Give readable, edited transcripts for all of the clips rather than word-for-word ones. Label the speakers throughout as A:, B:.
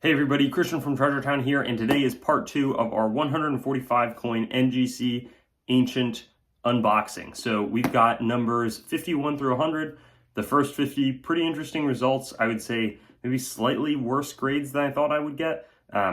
A: Hey everybody, Christian from Treasure Town here, and today is part 2 of our 145 coin NGC Ancient unboxing. So we've got numbers 51 through 100. The first 50, pretty interesting results. I would say maybe slightly worse grades than I thought I would get,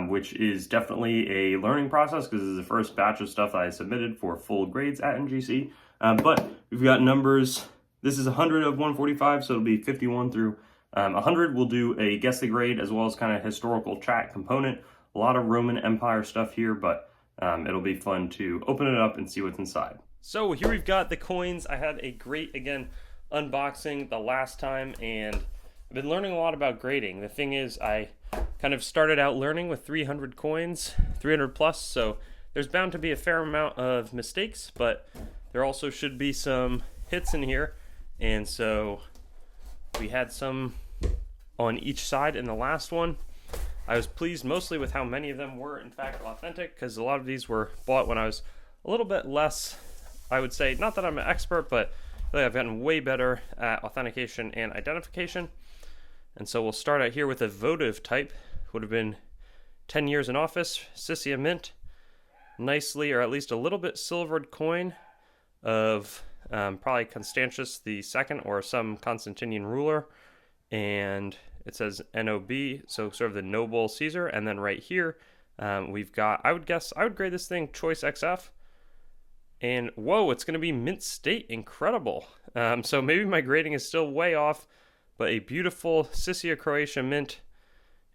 A: which is definitely a learning process because this is the first batch of stuff that I submitted for full grades at NGC. But we've got numbers, this is 100 of 145, so it'll be 51 through 100. We'll do a guess the grade as well as kind of historical chat component. A lot of Roman Empire stuff here, but it'll be fun to open it up and see what's inside. So here we've got the coins. I had a great, again, unboxing the last time, and I've been learning a lot about grading. The thing is, I kind of started out learning with 300 coins, 300 plus, so there's bound to be a fair amount of mistakes, but there also should be some hits in here, and so we had some on each side in the last one. I was pleased mostly with how many of them were in fact authentic, because a lot of these were bought when I was a little bit less, I would say, not that I'm an expert, but really I've gotten way better at authentication and identification. And so we'll start out here with a votive type. Would have been 10 years in office, Siscia mint, nicely, or at least a little bit silvered coin of probably Constantius the second or some Constantinian ruler, and it says NOB, so sort of the noble Caesar. And then right here we've got, I would grade this thing choice XF, and whoa, it's going to be mint state. Incredible. So maybe my grading is still way off, but a beautiful Siscia Croatia mint,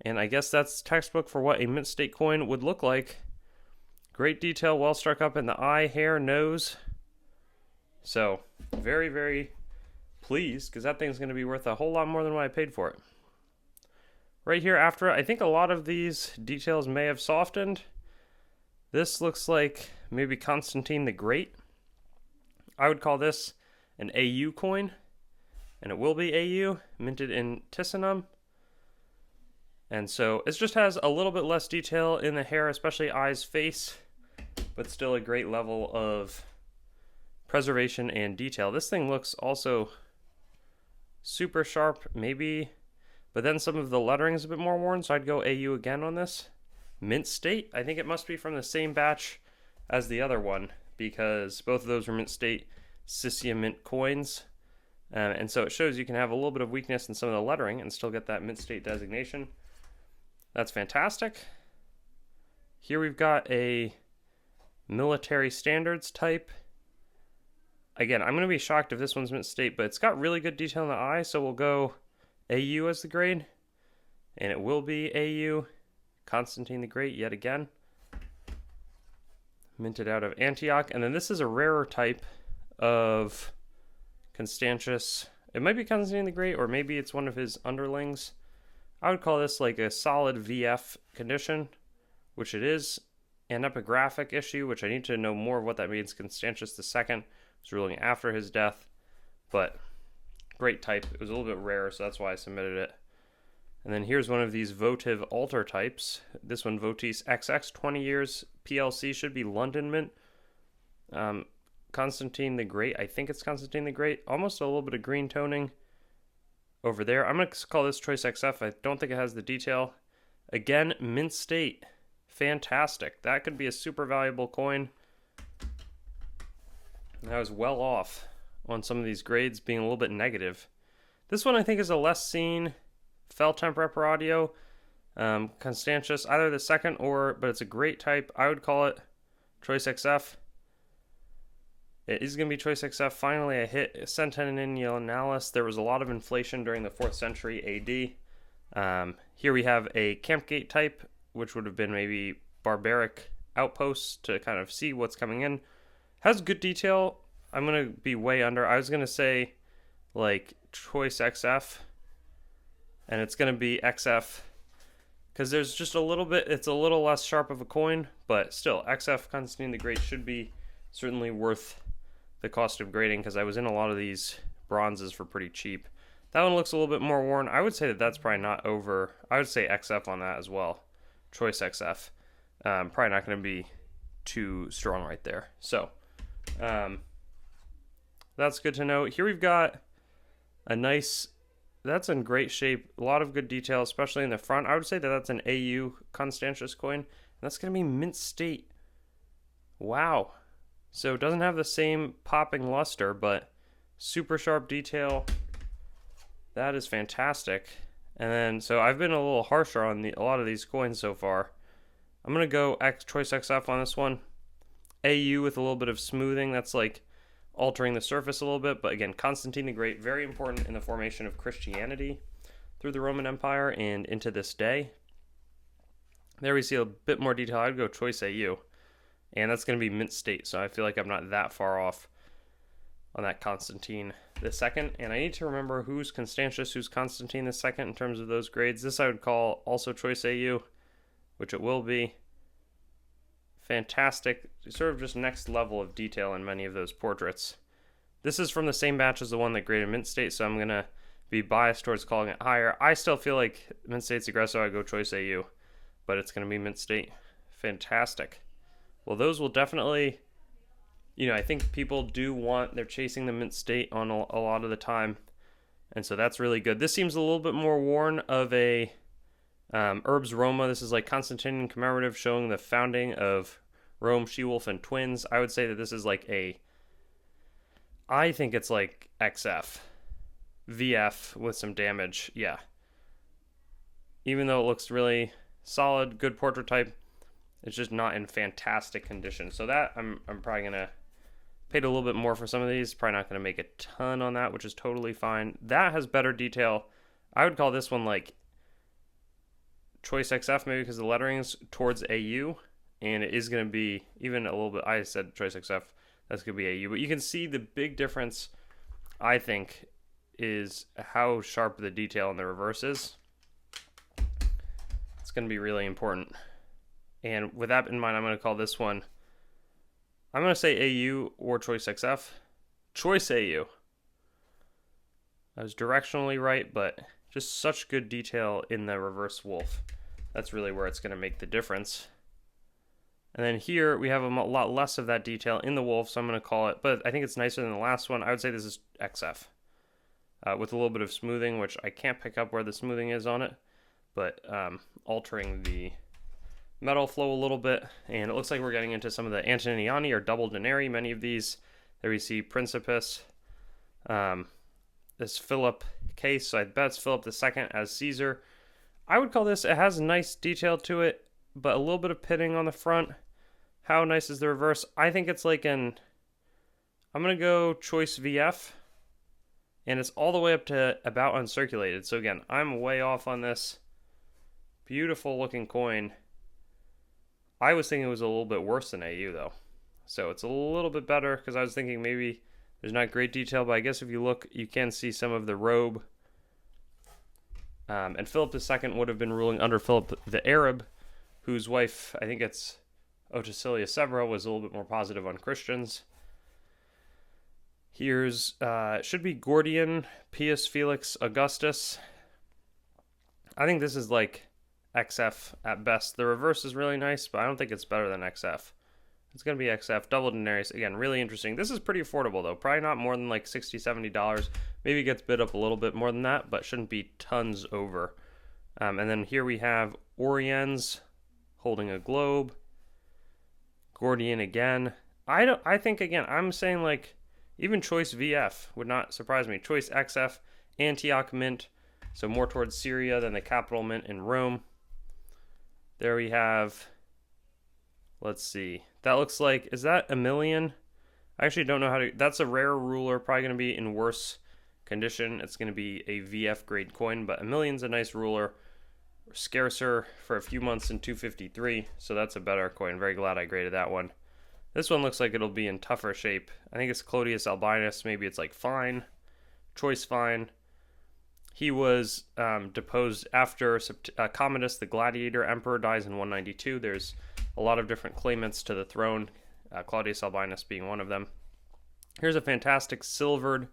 A: and I guess that's textbook for what a mint state coin would look like. Great detail, well struck up in the eye, hair, nose. So very, very pleased, because that thing's going to be worth a whole lot more than what I paid for it. Right here after, I think a lot of these details may have softened. This looks like maybe Constantine the Great. I would call this an AU coin, and it will be AU, minted in Ticinum. And so it just has a little bit less detail in the hair, especially eyes, face, but still a great level of preservation and detail. This thing looks also super sharp, maybe, but then some of the lettering is a bit more worn, so I'd go AU again on this. Mint state, I think it must be from the same batch as the other one, because both of those were mint state Siscia mint coins, and so it shows you can have a little bit of weakness in some of the lettering and still get that mint state designation. That's fantastic. Here we've got a military standards type. Again, I'm going to be shocked if this one's mint state, but it's got really good detail in the eye, so we'll go AU as the grade. And it will be AU. Constantine the Great, yet again. Minted out of Antioch. And then this is a rarer type of Constantius. It might be Constantine the Great, or maybe it's one of his underlings. I would call this like a solid VF condition, which it is. An epigraphic issue, which I need to know more of what that means. Constantius II was ruling after his death, but great type. It was a little bit rare, so that's why I submitted it. And then here's one of these votive altar types. This one, Votis XX, 20 years, PLC, should be London mint. Constantine the Great, I think it's Constantine the Great. Almost a little bit of green toning over there. I'm going to call this choice XF. I don't think it has the detail. Again, mint state. Fantastic. That could be a super valuable coin. I was well off on some of these grades being a little bit negative. This one I think is a less seen Fel Tempora Audio. Constantius, either the second but it's a great type. I would call it choice XF. It is going to be choice XF. Finally, I hit Centennialis. There was a lot of inflation during the 4th century AD. Here we have a Campgate type, which would have been maybe barbaric outposts to kind of see what's coming in. Has good detail. I'm going to be way under. I was going to say like choice XF, and it's going to be XF because there's just a little bit, it's a little less sharp of a coin, but still XF Constantine the Great should be certainly worth the cost of grading, because I was in a lot of these bronzes for pretty cheap. That one looks a little bit more worn. I would say that that's probably not over. I would say XF on that as well. Choice XF. Probably not going to be too strong right there. So that's good to know. Here we've got a nice that's in great shape. A lot of good detail, especially in the front. I would say that that's an AU Constantius coin. And that's going to be mint state. Wow. So it doesn't have the same popping luster, but super sharp detail. That is fantastic. And then, so I've been a little harsher on a lot of these coins so far. I'm going to go choice XF on this one. AU with a little bit of smoothing. That's like altering the surface a little bit. But again, Constantine the Great, very important in the formation of Christianity through the Roman Empire and into this day. There we see a bit more detail. I'd go choice AU. And that's going to be mint state. So I feel like I'm not that far off on that Constantine the Second. And I need to remember who's Constantius, who's Constantine the Second in terms of those grades. This I would call also choice AU, which it will be. Fantastic, sort of just next level of detail in many of those portraits. This is from the same batch as the one that graded mint state, so I'm going to be biased towards calling it higher. I still feel like mint state's aggressive. I go choice AU, but it's going to be mint state. Fantastic. Well, those will definitely, I think people do want, they're chasing the mint state on a lot of the time, and so that's really good. This seems a little bit more worn of a Urbs Roma. This is like Constantinian Commemorative, showing the founding of Rome, She-Wolf, and Twins. I would say that this is like I think it's like XF, VF with some damage. Yeah. Even though it looks really solid, good portrait type, it's just not in fantastic condition. So that I'm probably gonna pay a little bit more for some of these. Probably not gonna make a ton on that, which is totally fine. That has better detail. I would call this one like choice XF, maybe because the lettering's towards AU, and it is going to be even a little bit. I said choice XF, that's going to be AU, but you can see the big difference, I think, is how sharp the detail in the reverse is. It's going to be really important. And with that in mind, I'm going to call this one, I'm going to say AU or choice XF. Choice AU. I was directionally right, but just such good detail in the reverse wolf. That's really where it's going to make the difference. And then here we have a lot less of that detail in the wolf, so I'm going to call it, but I think it's nicer than the last one. I would say this is XF with a little bit of smoothing, which I can't pick up where the smoothing is on it, but altering the metal flow a little bit. And it looks like we're getting into some of the Antoniniani or double denarii. Many of these, there we see Principus, this Philip case, so I bet it's Philip II as Caesar. I would call this, it has nice detail to it, but a little bit of pitting on the front. How nice is the reverse? I think it's like I'm going to go choice VF, and it's all the way up to about uncirculated. So again, I'm way off on this. Beautiful looking coin. I was thinking it was a little bit worse than AU though. So it's a little bit better because I was thinking maybe there's not great detail, but I guess if you look, you can see some of the robe. And Philip II would have been ruling under Philip the Arab, whose wife, I think it's Ottilia Severa, was a little bit more positive on Christians. Here's, should be Gordian, Pius Felix Augustus. I think this is like XF at best. The reverse is really nice, but I don't think it's better than XF. It's going to be XF, double denarii. Again, really interesting. This is pretty affordable, though. Probably not more than like $60, $70. Maybe it gets bid up a little bit more than that, but shouldn't be tons over. And then here we have Oriens holding a globe. Gordian again. I think, again, I'm saying like even choice VF would not surprise me. Choice XF, Antioch Mint, so more towards Syria than the capital mint in Rome. There we have, let's see. That looks like, is that Emilian? I actually don't know how to, that's a rare ruler, probably going to be in worse condition. It's going to be a VF grade coin, but Emilian's a nice ruler. Scarcer for a few months in 253, so that's a better coin. Very glad I graded that one. This one looks like it'll be in tougher shape. I think it's Clodius Albinus. Maybe it's like fine. Choice fine. He was deposed after Commodus, the gladiator emperor, dies in 192. There's a lot of different claimants to the throne, Claudius Albinus being one of them. Here's a fantastic silvered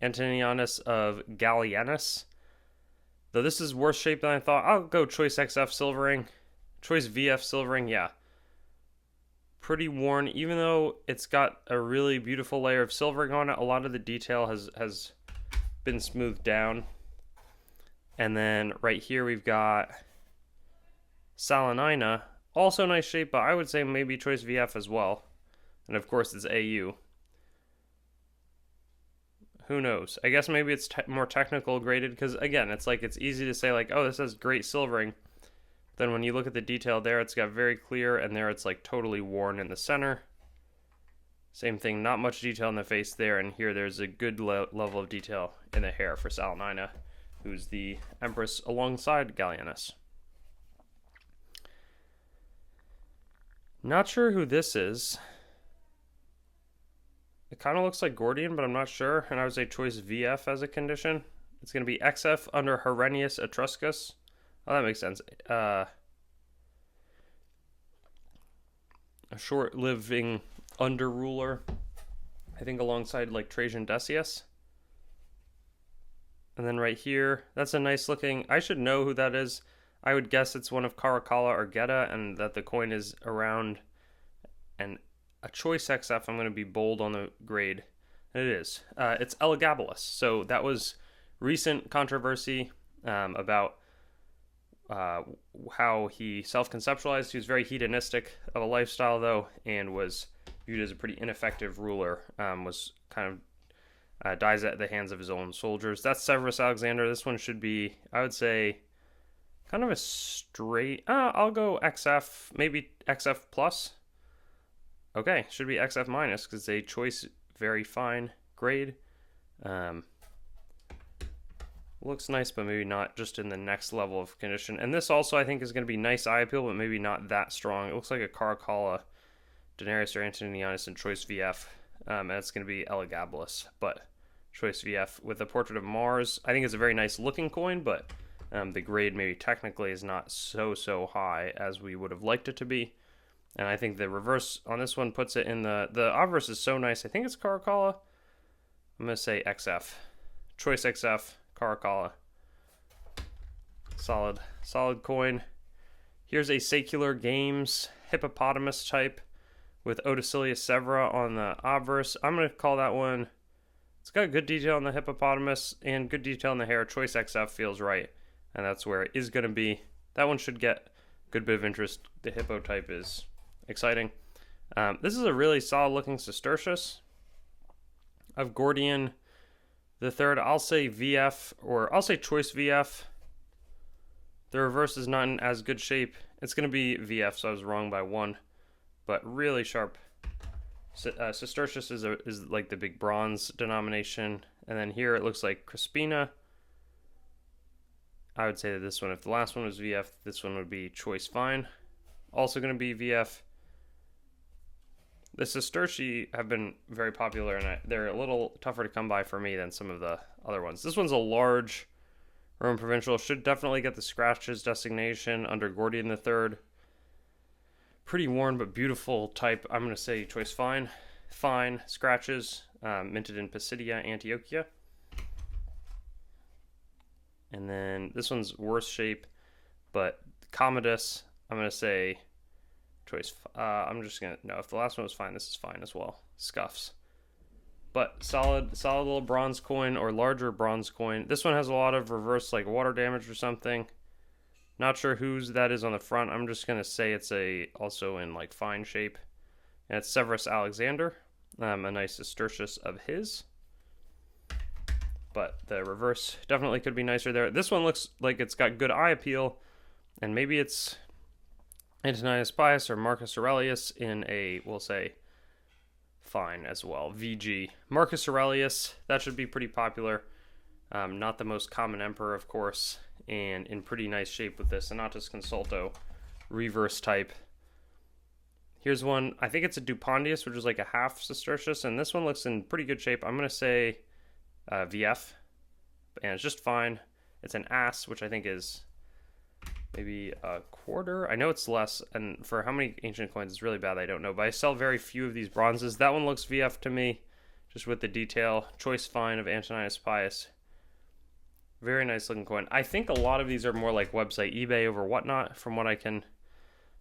A: Antoninianus of Gallienus. Though this is worse shape than I thought, I'll go choice XF silvering. Choice VF silvering, yeah. Pretty worn, even though it's got a really beautiful layer of silvering on it. A lot of the detail has been smoothed down. And then right here we've got Salinina, also nice shape, but I would say maybe choice VF as well. And of course it's AU. Who knows? I guess maybe it's more technical graded, because again, it's like it's easy to say like, oh, this has great silvering. Then when you look at the detail there, it's got very clear, and there it's like totally worn in the center. Same thing, not much detail in the face there, and here there's a good level of detail in the hair for Salinina, who's the Empress alongside Gallienus. Not sure who this is. It kind of looks like Gordian, but I'm not sure, and I would say choice VF as a condition. It's going to be XF under Herennius Etruscus. Oh, that makes sense. A short-living under-ruler, I think alongside like Trajan Decius. And then right here, that's a nice looking, I should know who that is. I would guess it's one of Caracalla or Geta, and that the coin is around, and a choice XF, I'm going to be bold on the grade. And it is. It's Elagabalus. So that was recent controversy about how he self-conceptualized. He was very hedonistic of a lifestyle, though, and was viewed as a pretty ineffective ruler. Was kind of dies at the hands of his own soldiers. That's Severus Alexander. This one should be, I would say, kind of a straight. I'll go XF, maybe XF plus. Okay, should be XF minus because it's a choice very fine grade. Looks nice, but maybe not just in the next level of condition. And this also, I think, is going to be nice eye appeal, but maybe not that strong. It looks like a Caracalla, Denarius or Antoninianus in choice VF. And it's going to be Elagabalus, but choice VF with a portrait of Mars. I think it's a very nice looking coin, but the grade maybe technically is not so high as we would have liked it to be. And I think the reverse on this one puts it in the obverse is so nice. I think it's Caracalla. I'm going to say XF. Choice XF, Caracalla. Solid coin. Here's a Secular Games hippopotamus type with Oticilius Severa on the obverse. I'm going to call that one, it's got good detail on the hippopotamus and good detail in the hair. Choice XF feels right, and that's where it is going to be. That one should get a good bit of interest. The hippo type is exciting. This is a really solid looking Sestertius of Gordian the Third. I'll say VF, or I'll say choice VF. The reverse is not in as good shape. It's going to be VF, so I was wrong by one, but really sharp. Sestertius is like the big bronze denomination, and then here it looks like Crispina. I would say that this one, if the last one was VF, this one would be choice fine. Also going to be VF. The Sestertii have been very popular, and they're a little tougher to come by for me than some of the other ones. This one's a large Roman Provincial. Should definitely get the scratches designation under Gordian III. Pretty worn but beautiful type. I'm going to say choice fine. Fine scratches. Minted in Pisidia, Antiochia. And then this one's worse shape, but Commodus, I'm going to say choice. I'm just going to, no, if the last one was fine, this is fine as well. Scuffs. But solid little bronze coin, or larger bronze coin. This one has a lot of reverse like water damage or something. Not sure whose that is on the front. I'm just going to say it's also in like fine shape. And it's Severus Alexander. A nice Sestertius of his. But the reverse definitely could be nicer there. This one looks like it's got good eye appeal. And maybe it's Antoninus Pius or Marcus Aurelius in a, we'll say, fine as well. VG. Marcus Aurelius, that should be pretty popular. Not the most common emperor, of course, and in pretty nice shape with this. Senatus Consulto, reverse type. Here's one, I think it's a Dupondius, which is like a half Sestertius, and this one looks in pretty good shape. I'm going to say VF, and it's just fine. It's an ass, which I think is maybe a quarter. I know it's less, and for how many ancient coins, it's really bad. I don't know, but I sell very few of these bronzes. That one looks VF to me, just with the detail. Choice fine of Antoninus Pius. Very nice looking coin. I think a lot of these are more like website eBay over whatnot, from what I can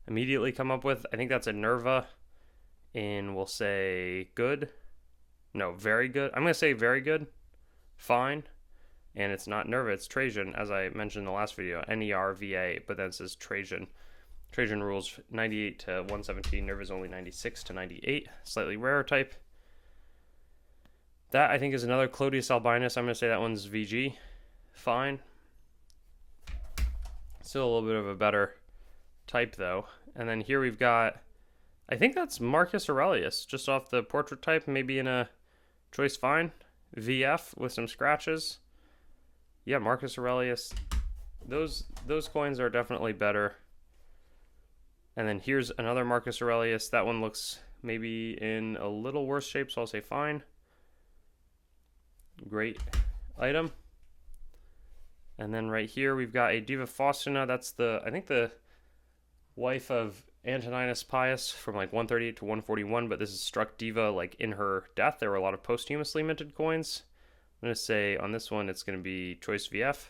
A: immediately come up with. I think that's a Nerva in, we'll say, good. No, very good. I'm going to say very good. Fine. And it's not Nerva, it's Trajan, as I mentioned in the last video, NERVA, but then it says Trajan. Trajan rules 98 to 117, Nerva is only 96 to 98, slightly rarer type. That, I think, is another Clodius albinus. I'm going to say that one's VG. Fine. Still a little bit of a better type, though. And then here we've got, I think that's Marcus Aurelius, just off the portrait type, maybe in a choice fine. VF with some scratches. Yeah, Marcus Aurelius. Those coins are definitely better. And then here's another Marcus Aurelius. That one looks maybe in a little worse shape, so I'll say fine. Great item. And then right here we've got a Diva Faustina. That's I think the wife of Antoninus Pius from like 138 to 141, but this is struck Diva like in her death. There were a lot of posthumously minted coins. I'm going to say on this one it's going to be choice VF.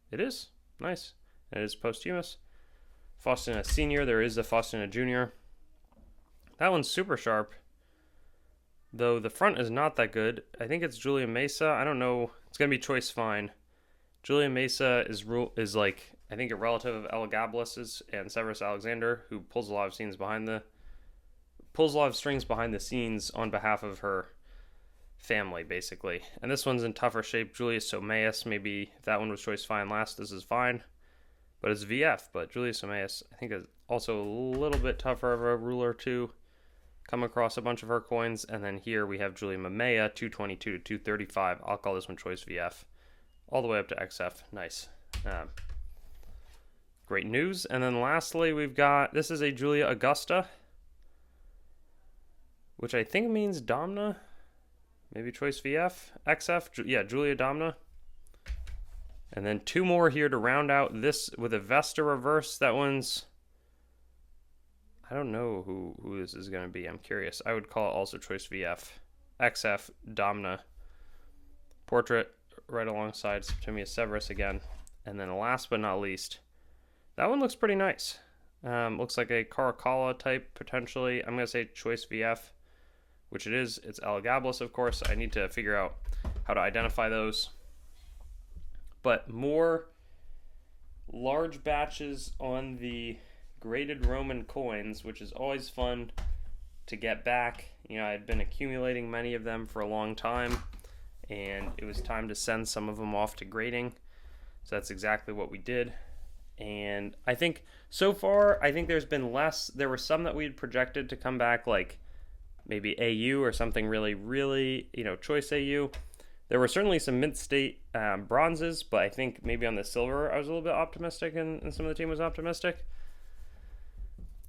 A: It is. Nice. And it is posthumous. Faustina Senior. There is a Faustina Junior. That one's super sharp, though the front is not that good. I think it's Julia Mesa. I don't know. It's going to be choice fine. Julia Mesa is like, I think, a relative of Elagabalus's and Severus Alexander, who pulls a lot of strings behind the scenes on behalf of her family, basically. And this one's in tougher shape. Julius Somaeus, maybe if that one was choice fine last, this is fine. But it's VF, but Julius Somaeus, I think, is also a little bit tougher of a ruler to come across a bunch of her coins. And then here we have Julia Mamaea, 222 to 235. I'll call this one choice VF. All the way up to XF. Nice. Great news. And then lastly, we've got, this is a Julia Augusta, which I think means Domna. Maybe choice VF. XF. Yeah, Julia Domna. And then two more here to round out this with a Vesta reverse. That one's, I don't know who this is going to be. I'm curious. I would call it also choice VF. XF Domna. Portrait right alongside Septimius Severus again. And then last but not least, that one looks pretty nice. Looks like a Caracalla type, potentially. I'm going to say choice VF, which it is. It's Elagabalus, of course. I need to figure out how to identify those. But more large batches on the graded Roman coins, which is always fun to get back. You know, I'd been accumulating many of them for a long time, and it was time to send some of them off to grading. So that's exactly what we did. And I think so far, I think there's been less. There were some that we had projected to come back, like maybe AU or something really, really, choice AU. There were certainly some mint state bronzes, but I think maybe on the silver I was a little bit optimistic, and some of the team was optimistic.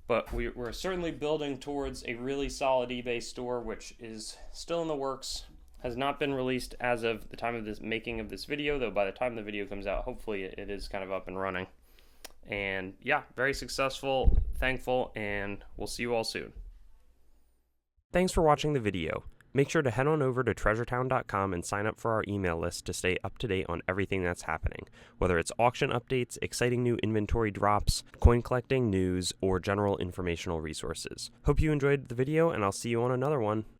A: But we're certainly building towards a really solid eBay store, which is still in the works. Has not been released as of the time of this making of this video, though by the time the video comes out, hopefully it is kind of up and running. And yeah, very successful, thankful, and we'll see you all soon. Thanks for watching the video. Make sure to head on over to treasuretown.com and sign up for our email list to stay up to date on everything that's happening, whether it's auction updates, exciting new inventory drops, coin collecting news, or general informational resources. Hope you enjoyed the video, and I'll see you on another one.